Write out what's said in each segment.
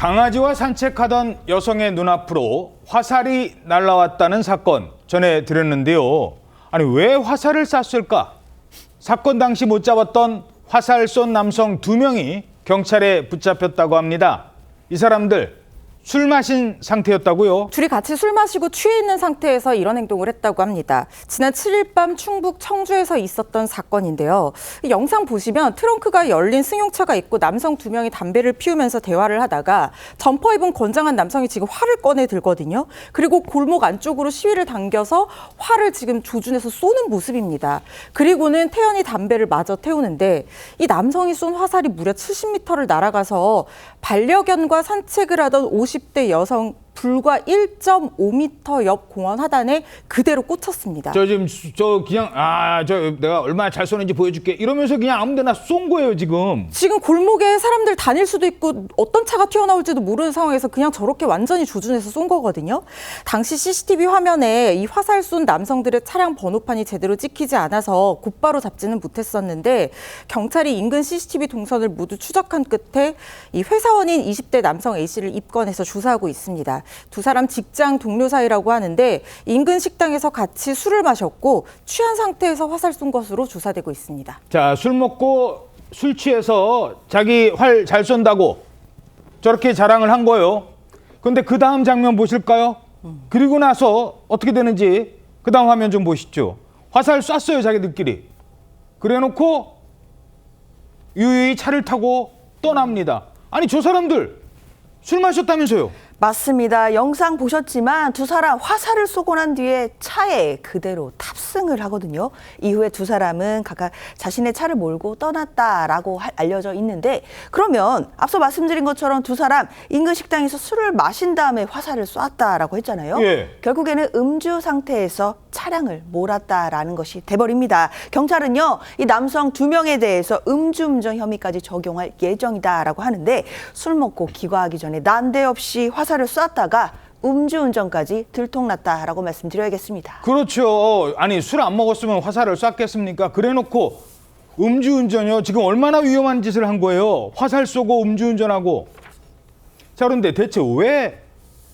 강아지와 산책하던 여성의 눈앞으로 화살이 날아왔다는 사건 전해드렸는데요. 아니 왜 화살을 쐈을까? 사건 당시 못 잡았던 화살 쏜 남성 2명이 경찰에 붙잡혔다고 합니다. 이 사람들 술 마신 상태였다고요? 둘이 같이 술 마시고 취해 있는 상태에서 이런 행동을 했다고 합니다. 지난 7일 밤 충북 청주에서 있었던 사건인데요. 이 영상 보시면 트렁크가 열린 승용차가 있고 남성 2명이 담배를 피우면서 대화를 하다가 점퍼 입은 건장한 남성이 지금 활을 꺼내 들거든요. 그리고 골목 안쪽으로 시위를 당겨서 활을 지금 조준해서 쏘는 모습입니다. 그리고는 태연히 담배를 마저 태우는데 이 남성이 쏜 화살이 무려 70m를 날아가서 반려견과 산책을 하던 50대 여성 불과 1.5m 옆 공원 하단에 그대로 꽂혔습니다. 내가 얼마나 잘 쏘는지 보여줄게 이러면서 그냥 아무데나 쏜 거예요 지금. 지금 골목에 사람들 다닐 수도 있고 어떤 차가 튀어나올지도 모르는 상황에서 그냥 저렇게 완전히 조준해서 쏜 거거든요. 당시 CCTV 화면에 이 화살 쏜 남성들의 차량 번호판이 제대로 찍히지 않아서 곧바로 잡지는 못했었는데 경찰이 인근 CCTV 동선을 모두 추적한 끝에 이 회사원인 20대 남성 A씨를 입건해서 조사하고 있습니다. 두 사람 직장 동료 사이라고 하는데 인근 식당에서 같이 술을 마셨고 취한 상태에서 화살 쏜 것으로 조사되고 있습니다. 자, 술 먹고 술 취해서 자기 활 잘 쏜다고 저렇게 자랑을 한 거예요. 그런데 그 다음 장면 보실까요? 그리고 나서 어떻게 되는지 그 다음 화면 좀 보시죠. 화살 쐈어요 자기들끼리. 그래놓고 유유히 차를 타고 떠납니다. 아니 저 사람들 술 마셨다면서요? 맞습니다. 영상 보셨지만 두 사람 화살을 쏘고 난 뒤에 차에 그대로 탑승을 하거든요. 이후에 두 사람은 각각 자신의 차를 몰고 떠났다라고 알려져 있는데 그러면 앞서 말씀드린 것처럼 두 사람 인근 식당에서 술을 마신 다음에 화살을 쐈다라고 했잖아요. 예. 결국에는 음주 상태에서 차량을 몰았다라는 것이 돼버립니다. 경찰은요, 이 남성 2명에 대해서 음주운전 혐의까지 적용할 예정이다라고 하는데 술 먹고 기과하기 전에 난데없이 화살을 쐈다가 음주운전까지 들통났다라고 말씀드려야겠습니다. 그렇죠. 아니 술 안 먹었으면 화살을 쐈겠습니까? 그래놓고 음주운전이요. 지금 얼마나 위험한 짓을 한 거예요. 화살 쏘고 음주운전하고. 자, 그런데 대체 왜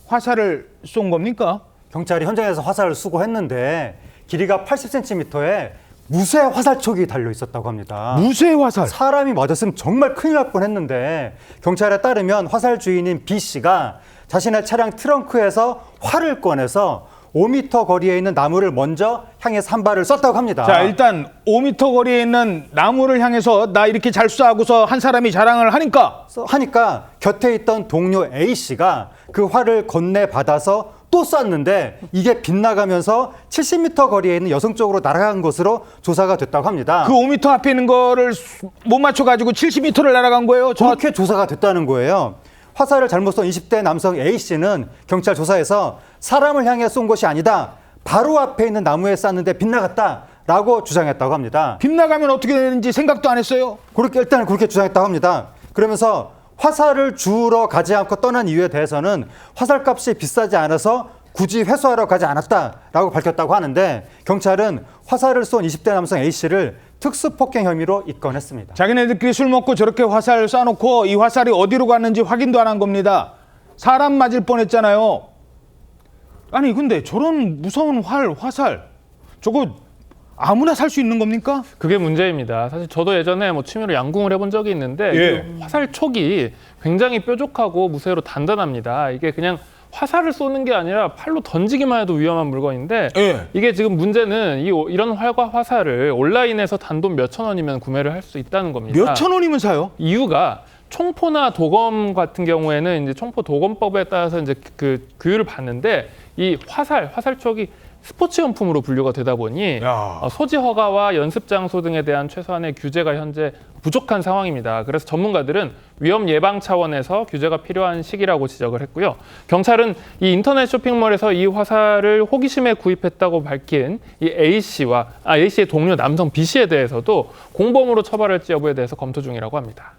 화살을 쏜 겁니까? 경찰이 현장에서 화살을 수거했는데 길이가 80cm에 무쇠 화살촉이 달려 있었다고 합니다. 무쇠 화살. 사람이 맞았으면 정말 큰일 날 뻔했는데 경찰에 따르면 화살 주인인 B 씨가 자신의 차량 트렁크에서 활을 꺼내서 5m 거리에 있는 나무를 먼저 향해서 한 발을 쐈다고 합니다. 자, 일단 5m 거리에 있는 나무를 향해서 나 이렇게 잘 쏴하고서 한 사람이 자랑을 하니까 곁에 있던 동료 A 씨가 그 활을 건네받아서 또 쐈는데 이게 빗나가면서 70m 거리에 있는 여성 쪽으로 날아간 것으로 조사가 됐다고 합니다. 그 5m 앞에 있는 거를 못 맞춰가지고 70m를 날아간 거예요? 그렇게 조사가 됐다는 거예요. 화살을 잘못 쏜 20대 남성 A 씨는 경찰 조사에서 사람을 향해 쏜 것이 아니다. 바로 앞에 있는 나무에 쐈는데 빗나갔다라고 주장했다고 합니다. 빗나가면 어떻게 되는지 생각도 안 했어요? 일단 그렇게 주장했다고 합니다. 그러면서 화살을 주우러 가지 않고 떠난 이유에 대해서는 화살값이 비싸지 않아서 굳이 회수하러 가지 않았다라고 밝혔다고 하는데 경찰은 화살을 쏜 20대 남성 A씨를 특수폭행 혐의로 입건했습니다. 자기네들끼리 술 먹고 저렇게 화살 쏴놓고 이 화살이 어디로 갔는지 확인도 안 한 겁니다. 사람 맞을 뻔했잖아요. 아니 근데 저런 무서운 화살 저거 아무나 살 수 있는 겁니까? 그게 문제입니다. 사실 저도 예전에 취미로 양궁을 해본 적이 있는데 이 화살촉이 굉장히 뾰족하고 무쇠로 단단합니다. 이게 그냥 화살을 쏘는 게 아니라 팔로 던지기만 해도 위험한 물건인데 이게 지금 문제는 이런 활과 화살을 온라인에서 단돈 몇천 원이면 구매를 할 수 있다는 겁니다. 몇천 원이면 사요? 이유가 총포나 도검 같은 경우에는 이제 총포 도검법에 따라서 이제 그 규율을 받는데 이 화살촉이 스포츠 용품으로 분류가 되다 보니 소지 허가와 연습 장소 등에 대한 최소한의 규제가 현재 부족한 상황입니다. 그래서 전문가들은 위험 예방 차원에서 규제가 필요한 시기라고 지적을 했고요. 경찰은 이 인터넷 쇼핑몰에서 이 화살을 호기심에 구입했다고 밝힌 이 A씨의 동료 남성 B씨에 대해서도 공범으로 처벌할지 여부에 대해서 검토 중이라고 합니다.